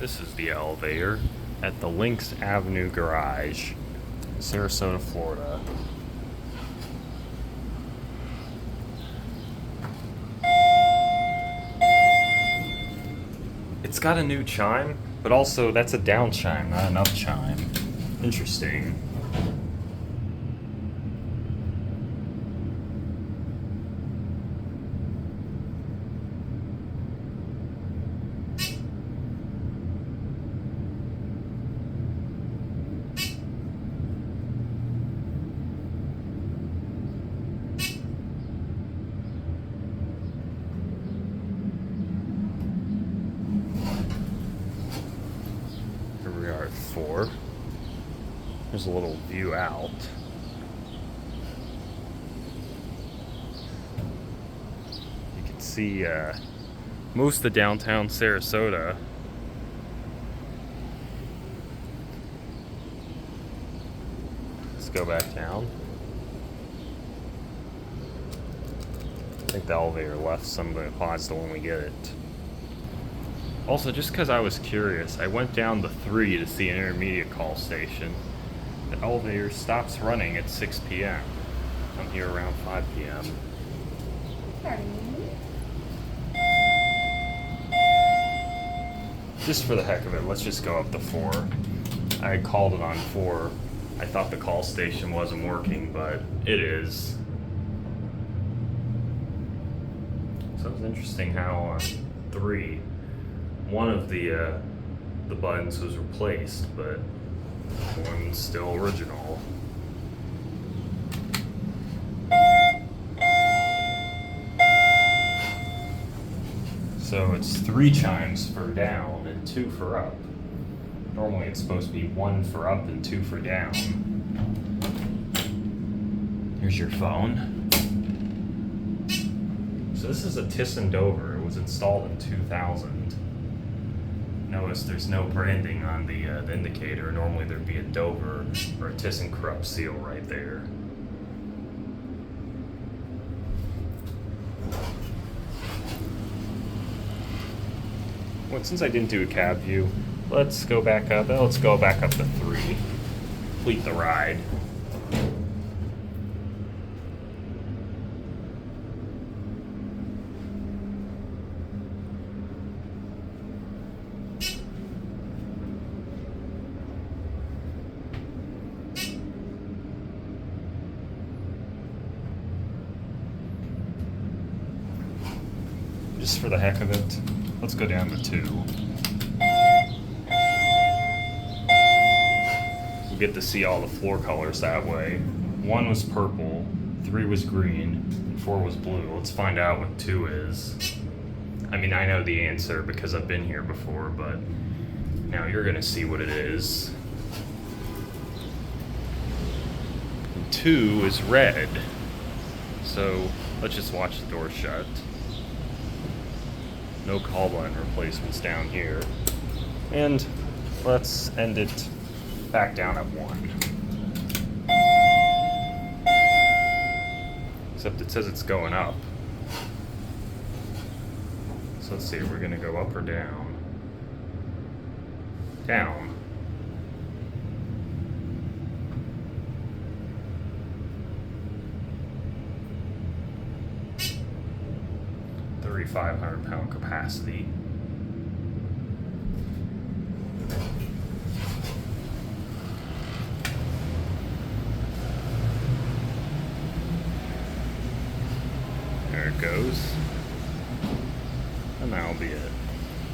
This is the elevator at the Lynx Avenue Garage, Sarasota, Florida. It's got a new chime, but also that's a down chime, not an up chime. Interesting. Here we are at 4. There's a little view out. You can see most of downtown Sarasota. Let's go back down. I think the elevator left some of the pods to when we get it. Also, just because I was curious, I went down to 3 to see an intermediate call station. The elevator stops running at 6 p.m. I'm here around 5 p.m. Just for the heck of it, let's just go up to 4. I called it on 4. I thought the call station wasn't working, but it is. So it's interesting how on 3, one of the buttons was replaced, but one's still original. So it's 3 chimes for down and 2 for up. Normally it's supposed to be 1 for up and 2 for down. Here's your phone. So this is a ThyssenDover. It was installed in 2000. Notice there's no branding on the indicator. Normally there'd be a Dover or a ThyssenKrupp seal right there. Well, since I didn't do a cab view, let's go back up. Let's go back up to 3. Complete the ride. Just for the heck of it, let's go down to 2. We'll get to see all the floor colors that way. 1 was purple, 3 was green, and 4 was blue. Let's find out what 2 is. I mean, I know the answer because I've been here before, but now you're gonna see what it is. And 2 is red. So let's just watch the door shut. No call button replacements down here. And let's end it back down at 1. Except it says it's going up. So let's see, we're gonna go up or down? Down. £3,500 capacity. There it goes. And that'll be it.